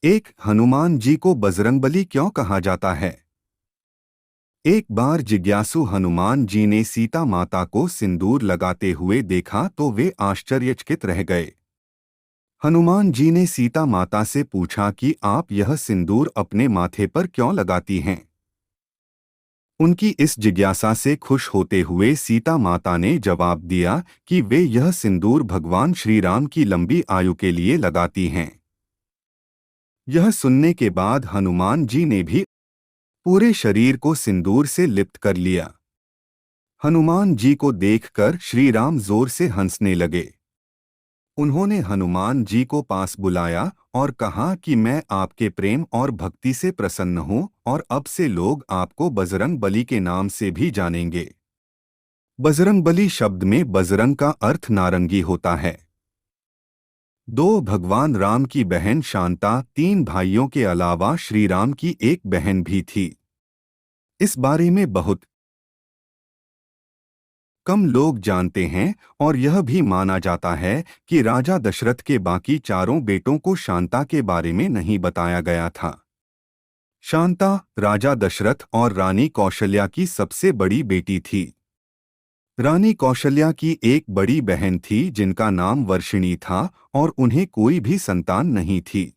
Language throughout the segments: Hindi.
एक हनुमान जी को बजरंगबली क्यों कहा जाता है? एक बार जिज्ञासु हनुमान जी ने सीता माता को सिंदूर लगाते हुए देखा तो वे आश्चर्यचकित रह गए। हनुमान जी ने सीता माता से पूछा कि आप यह सिंदूर अपने माथे पर क्यों लगाती हैं? उनकी इस जिज्ञासा से खुश होते हुए सीता माता ने जवाब दिया कि वे यह सिंदूर भगवान श्री राम की लंबी आयु के लिए लगाती हैं। यह सुनने के बाद हनुमान जी ने भी पूरे शरीर को सिंदूर से लिप्त कर लिया। हनुमान जी को देखकर श्री राम जोर से हंसने लगे। उन्होंने हनुमान जी को पास बुलाया और कहा कि मैं आपके प्रेम और भक्ति से प्रसन्न हूँ और अब से लोग आपको बजरंग बली के नाम से भी जानेंगे। बजरंग बली शब्द में बजरंग का अर्थ नारंगी होता है। दो भगवान राम की बहन शांता, तीन भाइयों के अलावा श्री राम की एक बहन भी थी। इस बारे में बहुत कम लोग जानते हैं और यह भी माना जाता है कि राजा दशरथ के बाकी चारों बेटों को शांता के बारे में नहीं बताया गया था। शांता राजा दशरथ और रानी कौशल्या की सबसे बड़ी बेटी थी। रानी कौशल्या की एक बड़ी बहन थी जिनका नाम वर्षिणी था और उन्हें कोई भी संतान नहीं थी।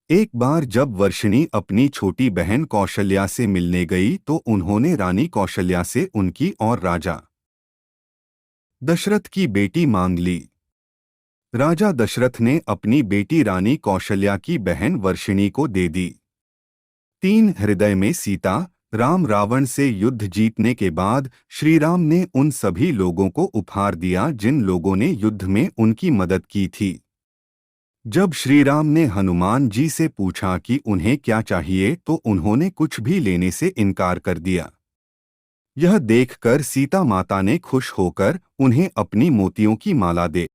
एक बार जब वर्षिणी अपनी छोटी बहन कौशल्या से मिलने गई तो उन्होंने रानी कौशल्या से उनकी और राजा दशरथ की बेटी मांग ली। राजा दशरथ ने अपनी बेटी रानी कौशल्या की बहन वर्षिणी को दे दी। तीन हृदय में सीता राम रावण से युद्ध जीतने के बाद श्री राम ने उन सभी लोगों को उपहार दिया जिन लोगों ने युद्ध में उनकी मदद की थी। जब श्री राम ने हनुमान जी से पूछा कि उन्हें क्या चाहिए तो उन्होंने कुछ भी लेने से इनकार कर दिया। यह देखकर सीता माता ने खुश होकर उन्हें अपनी मोतियों की माला दे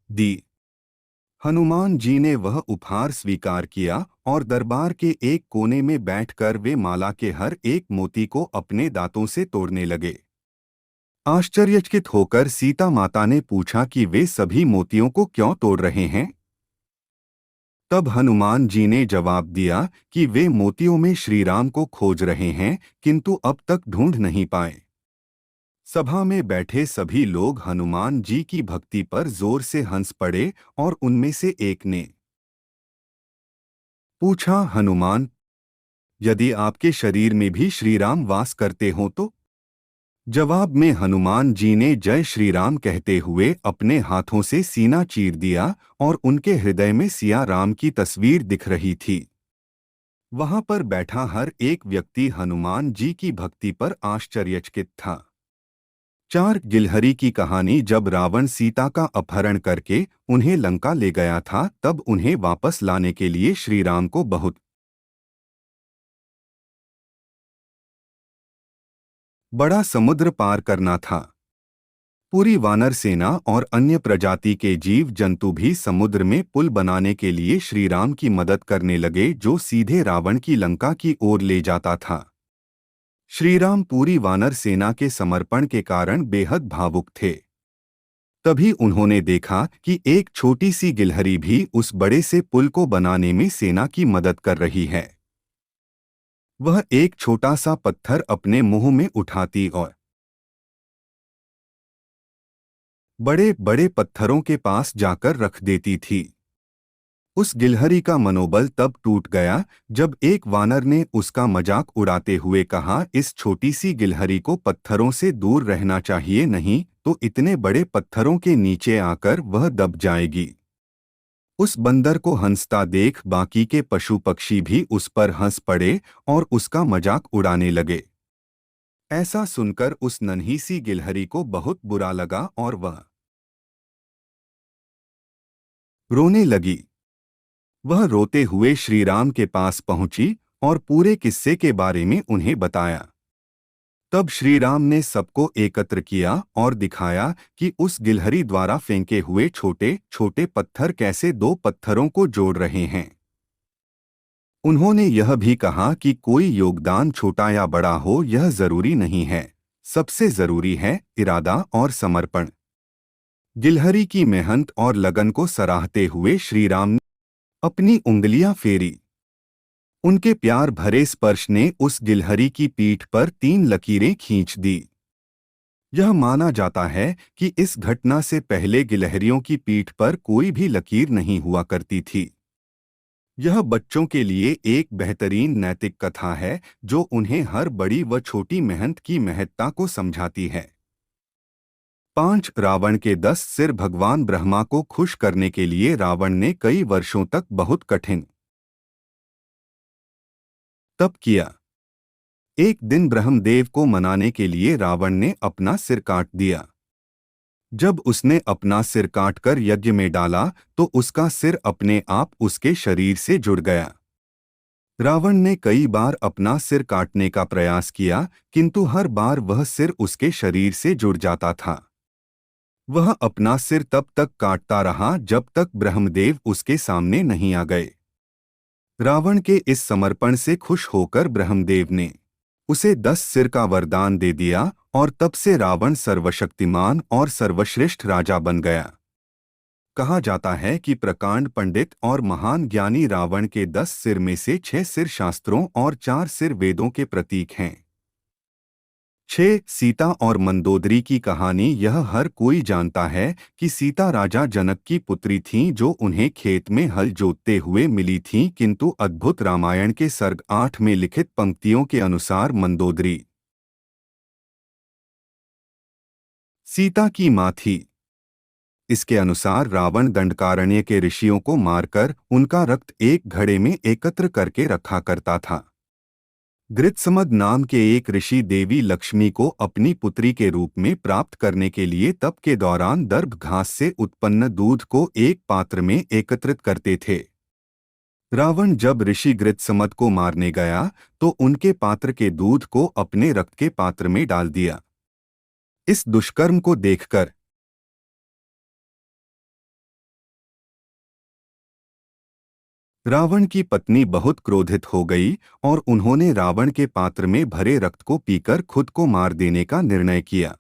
दी। हनुमान जी ने वह उपहार स्वीकार किया और दरबार के एक कोने में बैठकर वे माला के हर एक मोती को अपने दांतों से तोड़ने लगे। आश्चर्यचकित होकर सीता माता ने पूछा कि वे सभी मोतियों को क्यों तोड़ रहे हैं? तब हनुमान जी ने जवाब दिया कि वे मोतियों में श्री राम को खोज रहे हैं किंतु अब तक ढूंढ नहीं पाए। सभा में बैठे सभी लोग हनुमान जी की भक्ति पर जोर से हंस पड़े और उनमें से एक ने पूछा, हनुमान, यदि आपके शरीर में भी श्री राम वास करते हो तो? जवाब में हनुमान जी ने जय श्री राम कहते हुए अपने हाथों से सीना चीर दिया और उनके हृदय में सिया राम की तस्वीर दिख रही थी। वहां पर बैठा हर एक व्यक्ति हनुमान जी की भक्ति पर आश्चर्यचकित था। चार गिलहरी की कहानी। जब रावण सीता का अपहरण करके उन्हें लंका ले गया था तब उन्हें वापस लाने के लिए श्री राम को बहुत बड़ा समुद्र पार करना था। पूरी वानर सेना और अन्य प्रजाति के जीव जंतु भी समुद्र में पुल बनाने के लिए श्री राम की मदद करने लगे जो सीधे रावण की लंका की ओर ले जाता था। श्री राम पूरी वानर सेना के समर्पण के कारण बेहद भावुक थे। तभी उन्होंने देखा कि एक छोटी सी गिलहरी भी उस बड़े से पुल को बनाने में सेना की मदद कर रही है। वह एक छोटा सा पत्थर अपने मुंह में उठाती और बड़े बड़े पत्थरों के पास जाकर रख देती थी। उस गिलहरी का मनोबल तब टूट गया जब एक वानर ने उसका मजाक उड़ाते हुए कहा, इस छोटी सी गिलहरी को पत्थरों से दूर रहना चाहिए, नहीं तो इतने बड़े पत्थरों के नीचे आकर वह दब जाएगी। उस बंदर को हंसता देख बाकी के पशु पक्षी भी उस पर हंस पड़े और उसका मजाक उड़ाने लगे। ऐसा सुनकर उस नन्ही सी गिलहरी को बहुत बुरा लगा और वह रोने लगी। वह रोते हुए श्री राम के पास पहुंची और पूरे किस्से के बारे में उन्हें बताया। तब श्री राम ने सबको एकत्र किया और दिखाया कि उस गिलहरी द्वारा फेंके हुए छोटे छोटे पत्थर कैसे दो पत्थरों को जोड़ रहे हैं। उन्होंने यह भी कहा कि कोई योगदान छोटा या बड़ा हो यह जरूरी नहीं है, सबसे जरूरी है इरादा और समर्पण। गिलहरी की मेहनत और लगन को सराहते हुए श्री राम अपनी उंगलियां फेरी। उनके प्यार भरे स्पर्श ने उस गिलहरी की पीठ पर 3 लकीरें खींच दी। यह माना जाता है कि इस घटना से पहले गिलहरियों की पीठ पर कोई भी लकीर नहीं हुआ करती थी। यह बच्चों के लिए एक बेहतरीन नैतिक कथा है जो उन्हें हर बड़ी व छोटी मेहनत की महत्ता को समझाती है। 5 रावण के 10 सिर। भगवान ब्रह्मा को खुश करने के लिए रावण ने कई वर्षों तक बहुत कठिन तप किया। एक दिन ब्रह्मदेव को मनाने के लिए रावण ने अपना सिर काट दिया। जब उसने अपना सिर काटकर यज्ञ में डाला तो उसका सिर अपने आप उसके शरीर से जुड़ गया। रावण ने कई बार अपना सिर काटने का प्रयास किया, किंतु हर बार वह सिर उसके शरीर से जुड़ जाता था। वह अपना सिर तब तक काटता रहा जब तक ब्रह्मदेव उसके सामने नहीं आ गए। रावण के इस समर्पण से खुश होकर ब्रह्मदेव ने उसे 10 सिर का वरदान दे दिया और तब से रावण सर्वशक्तिमान और सर्वश्रेष्ठ राजा बन गया। कहा जाता है कि प्रकांड पंडित और महान ज्ञानी रावण के 10 सिर में से 6 सिर शास्त्रों और 4 सिर वेदों के प्रतीक हैं। 6 सीता और मंदोदरी की कहानी। यह हर कोई जानता है कि सीता राजा जनक की पुत्री थीं जो उन्हें खेत में हल जोतते हुए मिली थीं, किंतु अद्भुत रामायण के सर्ग 8 में लिखित पंक्तियों के अनुसार मंदोदरी सीता की माँ थी। इसके अनुसार रावण दंडकारण्य के ऋषियों को मारकर उनका रक्त एक घड़े में एकत्र करके रखा करता था। गृत्समद नाम के एक ऋषि देवी लक्ष्मी को अपनी पुत्री के रूप में प्राप्त करने के लिए तप के दौरान दर्भ घास से उत्पन्न दूध को एक पात्र में एकत्रित करते थे। रावण जब ऋषि गृत्समद को मारने गया तो उनके पात्र के दूध को अपने रक्त के पात्र में डाल दिया। इस दुष्कर्म को देखकर रावण की पत्नी बहुत क्रोधित हो गई और उन्होंने रावण के पात्र में भरे रक्त को पीकर खुद को मार देने का निर्णय किया।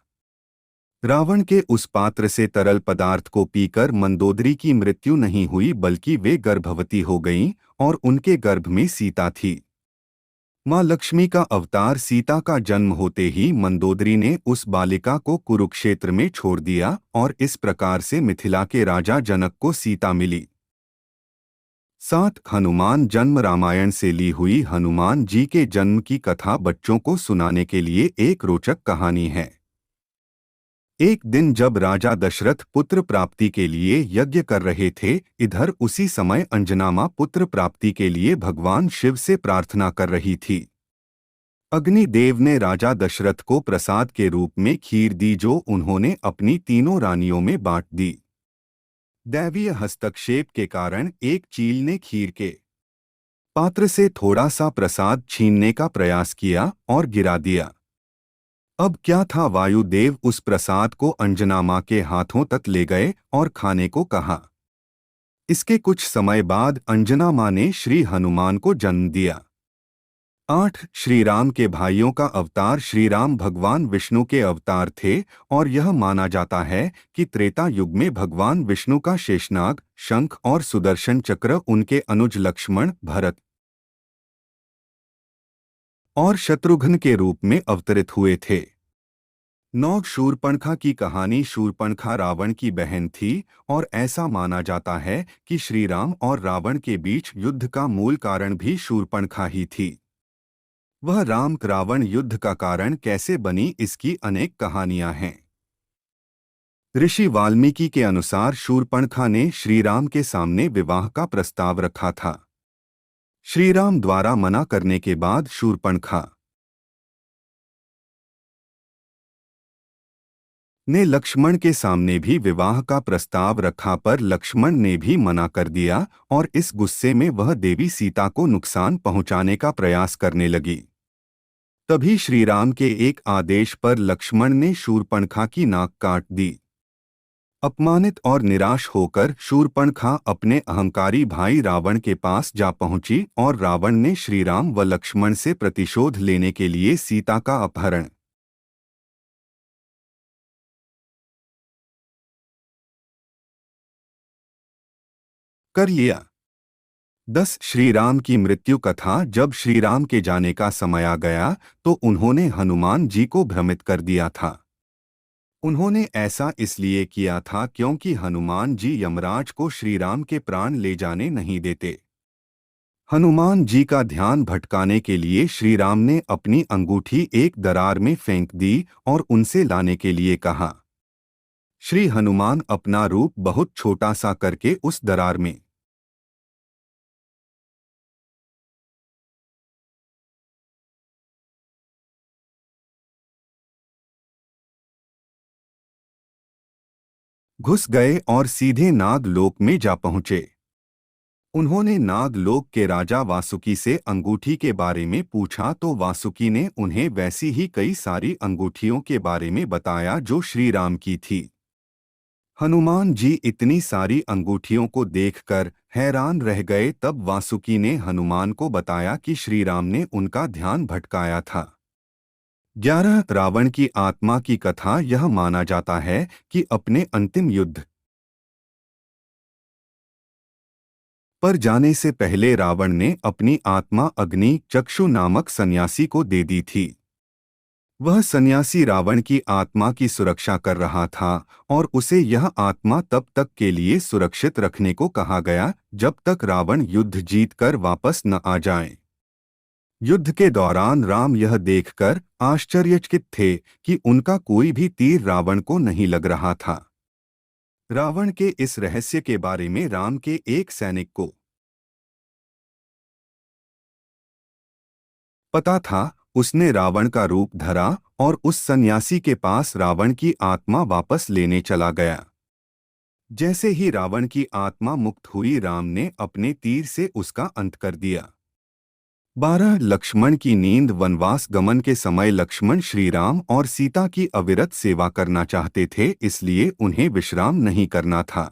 रावण के उस पात्र से तरल पदार्थ को पीकर मंदोदरी की मृत्यु नहीं हुई बल्कि वे गर्भवती हो गईं और उनके गर्भ में सीता थी। मां लक्ष्मी का अवतार सीता का जन्म होते ही मंदोदरी ने उस बालिका को कुरुक्षेत्र में छोड़ दिया और इस प्रकार से मिथिला के राजा जनक को सीता मिली। 7 हनुमान जन्म। रामायण से ली हुई हनुमान जी के जन्म की कथा बच्चों को सुनाने के लिए एक रोचक कहानी है। एक दिन जब राजा दशरथ पुत्र प्राप्ति के लिए यज्ञ कर रहे थे, इधर उसी समय अंजना मां पुत्र प्राप्ति के लिए भगवान शिव से प्रार्थना कर रही थी। अग्निदेव ने राजा दशरथ को प्रसाद के रूप में खीर दी जो उन्होंने अपनी तीनों रानियों में बांट दी। दैवीय हस्तक्षेप के कारण एक चील ने खीर के पात्र से थोड़ा सा प्रसाद छीनने का प्रयास किया और गिरा दिया। अब क्या था, वायुदेव उस प्रसाद को अंजना मां के हाथों तक ले गए और खाने को कहा। इसके कुछ समय बाद अंजना मां ने श्री हनुमान को जन्म दिया। 8 श्री राम के भाइयों का अवतार। श्री राम भगवान विष्णु के अवतार थे और यह माना जाता है कि त्रेता युग में भगवान विष्णु का शेषनाग, शंख और सुदर्शन चक्र उनके अनुज लक्ष्मण, भरत और शत्रुघ्न के रूप में अवतरित हुए थे। 9 शूर्पणखा की कहानी। शूर्पणखा रावण की बहन थी और ऐसा माना जाता है कि श्री राम और रावण के बीच युद्ध का मूल कारण भी शूर्पणखा ही थी। वह राम रावण युद्ध का कारण कैसे बनी, इसकी अनेक कहानियां हैं। ऋषि वाल्मीकि के अनुसार शूर्पणखा ने श्री राम के सामने विवाह का प्रस्ताव रखा था। श्री राम द्वारा मना करने के बाद शूर्पणखा ने लक्ष्मण के सामने भी विवाह का प्रस्ताव रखा, पर लक्ष्मण ने भी मना कर दिया और इस गुस्से में वह देवी सीता को नुकसान पहुंचाने का प्रयास करने लगी। तभी श्री राम के एक आदेश पर लक्ष्मण ने शूर्पणखा की नाक काट दी। अपमानित और निराश होकर शूर्पणखा अपने अहंकारी भाई रावण के पास जा पहुंची और रावण ने श्री राम व लक्ष्मण से प्रतिशोध लेने के लिए सीता का अपहरण कर लिया। 10 श्री राम की मृत्यु कथा। जब श्री राम के जाने का समय आ गया तो उन्होंने हनुमान जी को भ्रमित कर दिया था। उन्होंने ऐसा इसलिए किया था क्योंकि हनुमान जी यमराज को श्री राम के प्राण ले जाने नहीं देते। हनुमान जी का ध्यान भटकाने के लिए श्री राम ने अपनी अंगूठी एक दरार में फेंक दी और उनसे लाने के लिए कहा। श्री हनुमान अपना रूप बहुत छोटा सा करके उस दरार में घुस गए और सीधे नागलोक में जा पहुंचे। उन्होंने नागलोक के राजा वासुकी से अंगूठी के बारे में पूछा तो वासुकी ने उन्हें वैसी ही कई सारी अंगूठियों के बारे में बताया जो श्री राम की थी। हनुमान जी इतनी सारी अंगूठियों को देखकर हैरान रह गए। तब वासुकी ने हनुमान को बताया कि श्री राम ने उनका ध्यान भटकाया था। 11 रावण की आत्मा की कथा। यह माना जाता है कि अपने अंतिम युद्ध पर जाने से पहले रावण ने अपनी आत्मा अग्नि चक्षु नामक सन्यासी को दे दी थी। वह सन्यासी रावण की आत्मा की सुरक्षा कर रहा था और उसे यह आत्मा तब तक के लिए सुरक्षित रखने को कहा गया जब तक रावण युद्ध जीतकर वापस न आ जाए। युद्ध के दौरान राम यह देखकर आश्चर्यचकित थे कि उनका कोई भी तीर रावण को नहीं लग रहा था। रावण के इस रहस्य के बारे में राम के एक सैनिक को पता था। उसने रावण का रूप धरा और उस सन्यासी के पास रावण की आत्मा वापस लेने चला गया। जैसे ही रावण की आत्मा मुक्त हुई राम ने अपने तीर से उसका अंत कर दिया। 12 लक्ष्मण की नींद। वनवास गमन के समय लक्ष्मण श्री राम और सीता की अविरत सेवा करना चाहते थे, इसलिए उन्हें विश्राम नहीं करना था।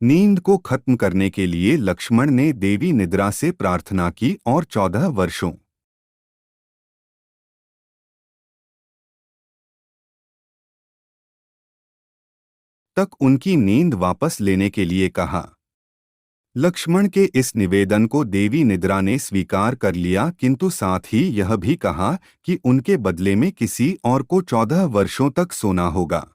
नींद को खत्म करने के लिए लक्ष्मण ने देवी निद्रा से प्रार्थना की और 14 वर्षों तक उनकी नींद वापस लेने के लिए कहा। लक्ष्मण के इस निवेदन को देवी निद्रा ने स्वीकार कर लिया, किंतु साथ ही यह भी कहा कि उनके बदले में किसी और को 14 वर्षों तक सोना होगा।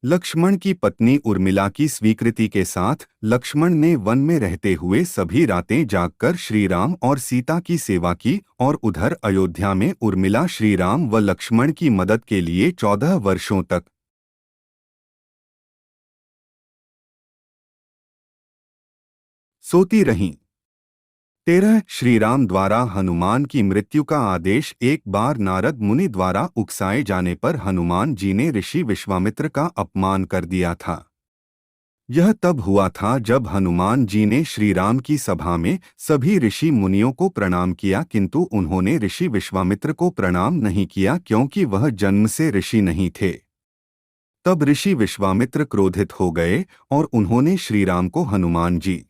लक्ष्मण की पत्नी उर्मिला की स्वीकृति के साथ लक्ष्मण ने वन में रहते हुए सभी रातें जागकर श्री राम और सीता की सेवा की और उधर अयोध्या में उर्मिला श्री राम व लक्ष्मण की मदद के लिए 14 वर्षों तक सोती रहीं। 13 श्री राम द्वारा हनुमान की मृत्यु का आदेश। एक बार नारद मुनि द्वारा उकसाए जाने पर हनुमान जी ने ऋषि विश्वामित्र का अपमान कर दिया था। यह तब हुआ था जब हनुमान जी ने श्री राम की सभा में सभी ऋषि मुनियों को प्रणाम किया, किंतु उन्होंने ऋषि विश्वामित्र को प्रणाम नहीं किया क्योंकि वह जन्म से ऋषि नहीं थे। तब ऋषि विश्वामित्र क्रोधित हो गए और उन्होंने श्री राम को हनुमान जी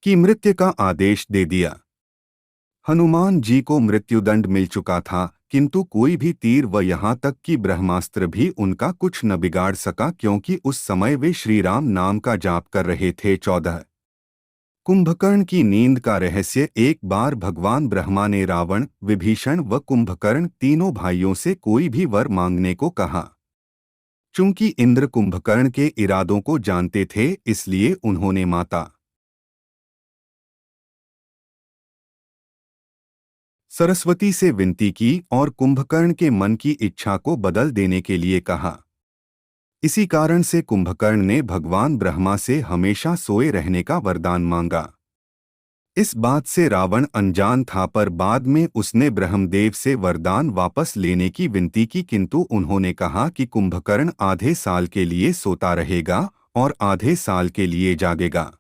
की मृत्यु का आदेश दे दिया। हनुमान जी को मृत्युदंड मिल चुका था, किंतु कोई भी तीर व यहाँ तक कि ब्रह्मास्त्र भी उनका कुछ न बिगाड़ सका क्योंकि उस समय वे श्री राम नाम का जाप कर रहे थे। 14 कुंभकर्ण की नींद का रहस्य। एक बार भगवान ब्रह्मा ने रावण, विभीषण व कुंभकर्ण तीनों भाइयों से कोई भी वर मांगने को कहा। चूंकि इंद्र कुंभकर्ण के इरादों को जानते थे, इसलिए उन्होंने माता सरस्वती से विनती की और कुंभकर्ण के मन की इच्छा को बदल देने के लिए कहा। इसी कारण से कुंभकर्ण ने भगवान ब्रह्मा से हमेशा सोए रहने का वरदान मांगा। इस बात से रावण अनजान था, पर बाद में उसने ब्रह्मदेव से वरदान वापस लेने की विनती की, किंतु उन्होंने कहा कि कुंभकर्ण आधे साल के लिए सोता रहेगा और आधे साल के लिए जागेगा।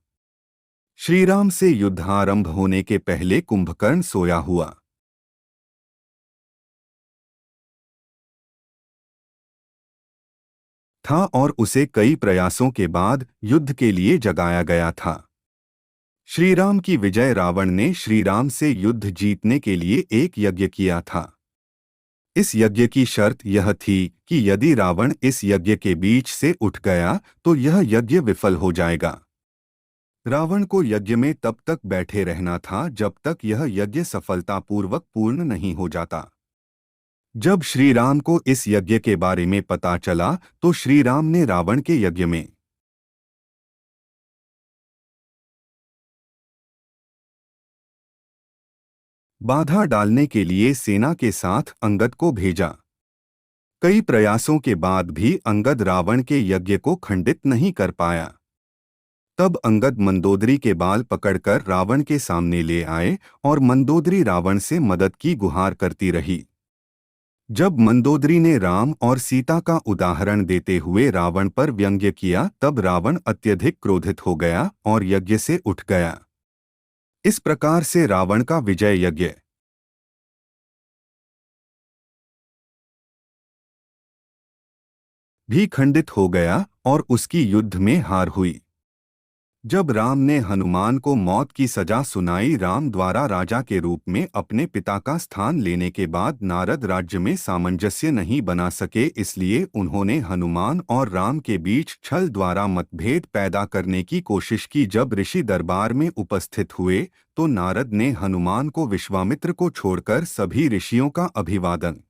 श्रीराम से युद्ध आरंभ होने के पहले कुंभकर्ण सोया हुआ था और उसे कई प्रयासों के बाद युद्ध के लिए जगाया गया था। श्रीराम की विजय। रावण ने श्रीराम से युद्ध जीतने के लिए एक यज्ञ किया था। इस यज्ञ की शर्त यह थी कि यदि रावण इस यज्ञ के बीच से उठ गया तो यह यज्ञ विफल हो जाएगा। रावण को यज्ञ में तब तक बैठे रहना था जब तक यह यज्ञ सफलतापूर्वक पूर्ण नहीं हो जाता। जब श्री राम को इस यज्ञ के बारे में पता चला तो श्री राम ने रावण के यज्ञ में बाधा डालने के लिए सेना के साथ अंगद को भेजा। कई प्रयासों के बाद भी अंगद रावण के यज्ञ को खंडित नहीं कर पाया। तब अंगद मंदोदरी के बाल पकड़कर रावण के सामने ले आए और मंदोदरी रावण से मदद की गुहार करती रही। जब मंदोदरी ने राम और सीता का उदाहरण देते हुए रावण पर व्यंग्य किया तब रावण अत्यधिक क्रोधित हो गया और यज्ञ से उठ गया। इस प्रकार से रावण का विजय यज्ञ भी खंडित हो गया और उसकी युद्ध में हार हुई। जब राम ने हनुमान को मौत की सजा सुनाई, राम द्वारा राजा के रूप में अपने पिता का स्थान लेने के बाद नारद राज्य में सामंजस्य नहीं बना सके, इसलिए उन्होंने हनुमान और राम के बीच छल द्वारा मतभेद पैदा करने की कोशिश की। जब ऋषि दरबार में उपस्थित हुए तो नारद ने हनुमान को विश्वामित्र को छोड़कर सभी ऋषियों का अभिवादन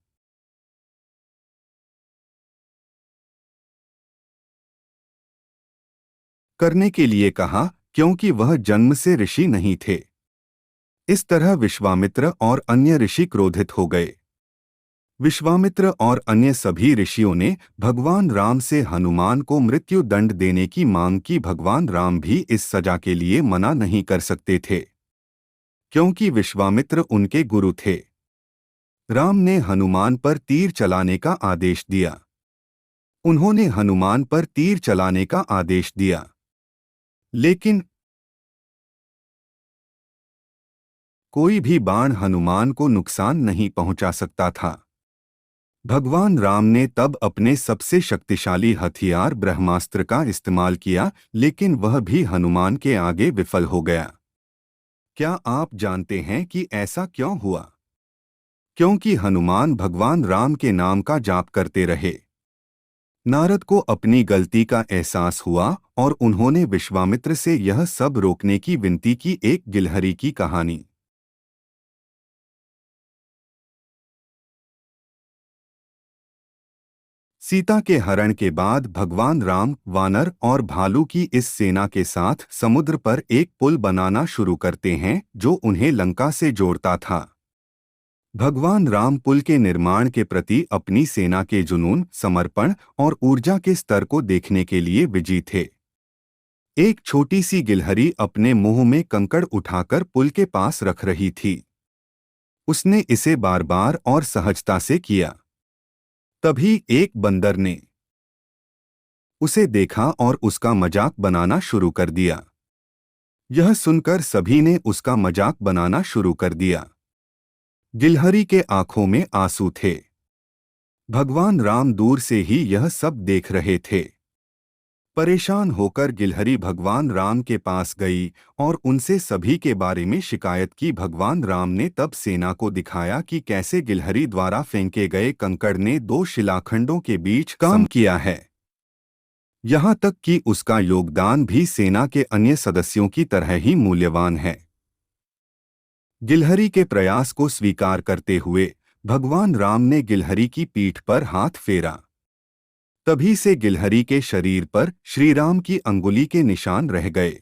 करने के लिए कहा, क्योंकि वह जन्म से ऋषि नहीं थे। इस तरह विश्वामित्र और अन्य ऋषि क्रोधित हो गए। विश्वामित्र और अन्य सभी ऋषियों ने भगवान राम से हनुमान को मृत्यु दंड देने की मांग की। भगवान राम भी इस सजा के लिए मना नहीं कर सकते थे, क्योंकि विश्वामित्र उनके गुरु थे। राम ने हनुमान पर तीर चलाने का आदेश दिया। उन्होंने हनुमान पर तीर चलाने का आदेश दिया, लेकिन कोई भी बाण हनुमान को नुकसान नहीं पहुंचा सकता था। भगवान राम ने तब अपने सबसे शक्तिशाली हथियार ब्रह्मास्त्र का इस्तेमाल किया, लेकिन वह भी हनुमान के आगे विफल हो गया। क्या आप जानते हैं कि ऐसा क्यों हुआ? क्योंकि हनुमान भगवान राम के नाम का जाप करते रहे। नारद को अपनी गलती का एहसास हुआ और उन्होंने विश्वामित्र से यह सब रोकने की विनती की। एक गिलहरी की कहानी। सीता के हरण के बाद भगवान राम वानर और भालू की इस सेना के साथ समुद्र पर एक पुल बनाना शुरू करते हैं जो उन्हें लंका से जोड़ता था। भगवान राम पुल के निर्माण के प्रति अपनी सेना के जुनून, समर्पण और ऊर्जा के स्तर को देखने के लिए विजयी थे। एक छोटी सी गिलहरी अपने मुंह में कंकड़ उठाकर पुल के पास रख रही थी। उसने इसे बार बार और सहजता से किया। तभी एक बंदर ने उसे देखा और उसका मजाक बनाना शुरू कर दिया। यह सुनकर सभी ने उसका मजाक बनाना शुरू कर दिया। गिलहरी के आंखों में आंसू थे। भगवान राम दूर से ही यह सब देख रहे थे। परेशान होकर गिलहरी भगवान राम के पास गई और उनसे सभी के बारे में शिकायत की। भगवान राम ने तब सेना को दिखाया कि कैसे गिलहरी द्वारा फेंके गए कंकड़ ने दो शिलाखंडों के बीच काम किया है। यहाँ तक कि उसका योगदान भी सेना के अन्य सदस्यों की तरह ही मूल्यवान है। गिलहरी के प्रयास को स्वीकार करते हुए भगवान राम ने गिलहरी की पीठ पर हाथ फेरा। तभी से गिलहरी के शरीर पर श्री राम की अंगुली के निशान रह गए।